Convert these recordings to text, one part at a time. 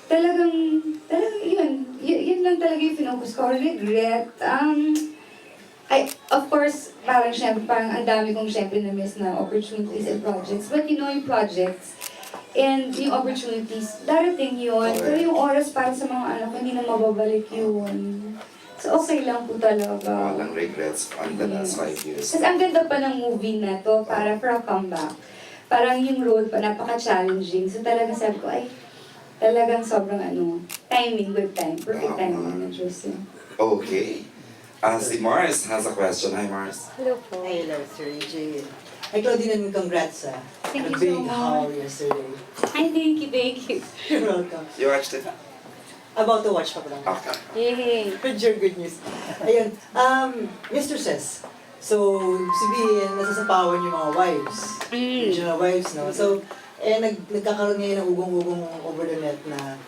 talagang yun lang talaga yung finocus ko. Regret, of course, parang ang dami kong syempre na-miss na opportunities and projects. But yung projects and yung opportunities, darating yun. Pero yung oras para sa mga anak, hindi na mababalik yun. So okay lang po talaga. Walang regrets on the last 5 years. Kasi ang ganda pa ng movie na to, para for a comeback. Parang yung role pa, napaka-challenging. So talagang sabi ko, ay, talagang sobrang timing, good time. Perfect timing na Diyos. Okay. Si Mars has a question. Hi, Mars. Hello po. Hello, Sir Jay. Hi, Claudine, and congrats sa Thank you so big much. haul yesterday. Ay, thank you. You're welcome. You watched it? About to watch pa lang. Okay. Yay! Good your good news. Ayun, Mr. Says, so, sabihin, nasasapawan yung mga wives. Original wives, no? So, nagkakaroon ngayon ng ugong-ugong over the net na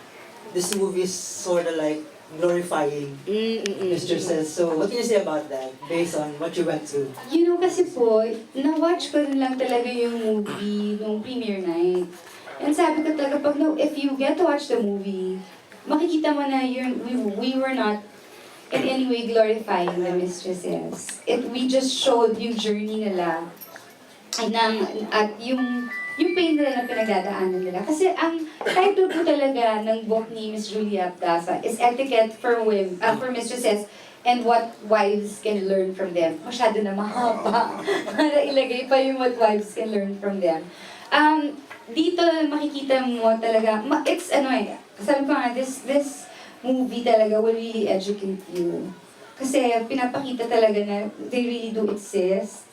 this movie is sort of like glorifying Mr. Says. So, what can you say about that based on what you went through? Kasi po, na-watch ko rin lang talaga yung movie nung premiere night. And sabi ko talaga, if you get to watch the movie, makikita mo na we were not in any way glorifying the mistresses. We just showed yung journey nila at yung pain nila na pinagdadaanan nila. Kasi ang title po talaga ng book ni Miss Julia Abdasa is Etiquette for Mistresses and What Wives Can Learn From Them. Masyado na mahaba. Para ilagay pa yung what wives can learn from them. Dito makikita mo talaga, sabi ko nga, this movie talaga will really educate you. Kasi pinapakita talaga na they really do exist.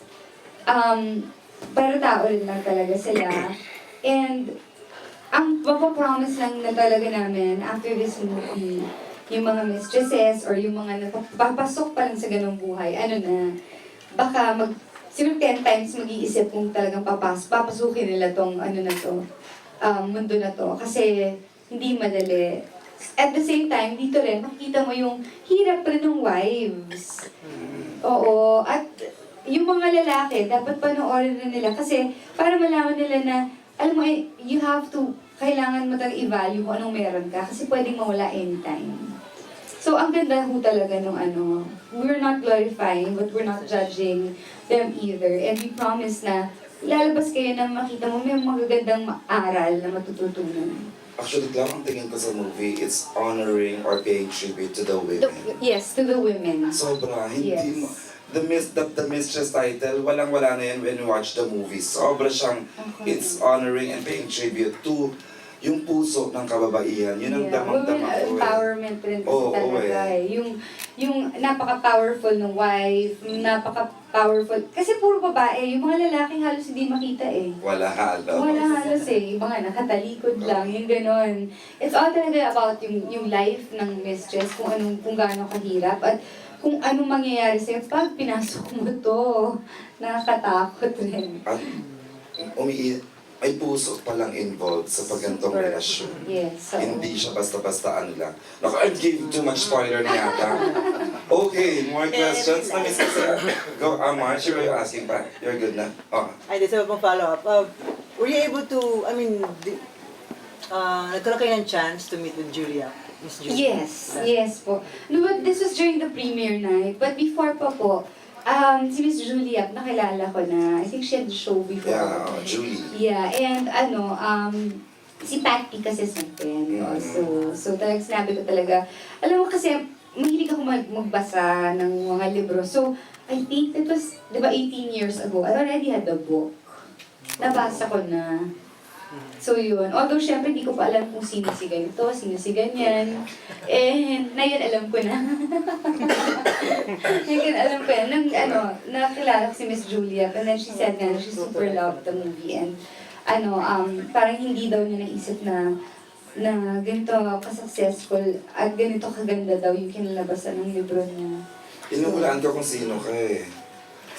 Pero tao rin lang talaga sila. And ang mapapromise lang na talaga namin after this movie, yung mga mistresses or yung mga napapasok pa lang sa ganong buhay, baka siguro 10 times mag-iisip kung talagang papasukin nila tong mundo na to. Kasi hindi madali. At the same time, dito rin, makikita mo yung hirap rin ng wives. Oo. At yung mga lalaki, dapat panoorin rin nila. Kasi para malaman nila na, alam mo, kailangan mo talagang i-value kung anong meron ka. Kasi pwedeng mawala anytime. So, ang ganda ho talaga nung we're not glorifying, but we're not judging them either. And we promise na lalabas kayo na makita mo may magagandang aral na matututunan. Actually, ang tingin ko sa movie, it's honoring or paying tribute to the women. Yes, to the women. Sobra, hindi Yes. mo... The Mistress title, walang-wala na yan when you watch the movie. Sobra siyang, it's honoring and paying tribute to yung puso ng kababaihan. Yun ang damang-dama ko. Women empowerment rin kasi talaga Yung napaka-powerful ng wife, napaka-powerful. Kasi puro babae, yung mga lalaki halos hindi makita eh. Wala halos. Wala halos eh. Yung mga nakatalikod lang, yung ganon. It's all talaga about yung life ng mistress, kung gaano kahirap, at kung anong mangyayari sa'yo pag pinasok mo to. Nakakatakot rin. At may puso palang involved sa pagantong relasyon. Yes. So, Hindi siya basta-basta lang. I gave too much spoiler na yata. Okay, more questions na Miss Lisa. Go, March, you were asking pa. You're good na? Oh. Ay, this is a follow-up. Were you able to, nagkaroon kayo ng chance to meet with Julia? Miss Julia? Yes po. No, but this was during the premiere night. But before pa po, si Miss Julia, nakilala ko na. I think she had the show before. Yeah, Julie. Yeah, and si Patty kasi sa friend. So talagang sinabi ko talaga, alam mo kasi, mahilig ako magbasa ng mga libro. So, I think it was, 18 years ago, I already had the book. Nabasa ko na. So yun. Although syempre hindi ko pa alam kung sino si ganito, sino si ganyan. And ngayon alam ko na. Ngayon alam ko yan. Nakilala ko si Miss Julia, and then she said na she super loved the movie. And parang hindi daw niya naisip na ganito ka-successful at ganito kaganda daw yung kinalabasan ng libro niya. Inuhulaan ko kung sino ka eh.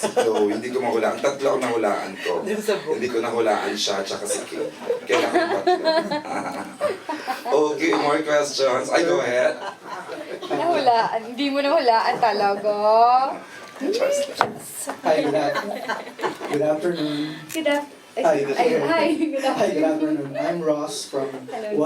Si Chloe, hindi ko mahulaan. Tatlo ang nahulaan ko. Hindi ko nahulaan siya, tsaka si Kim. Kailangan tatlo. Okay, more questions. Go ahead. Nahulaan. Hindi mo nahulaan talaga. Hi, good afternoon. Good afternoon. Hi, good Hi, good Hi, good afternoon. afternoon. I'm Ross from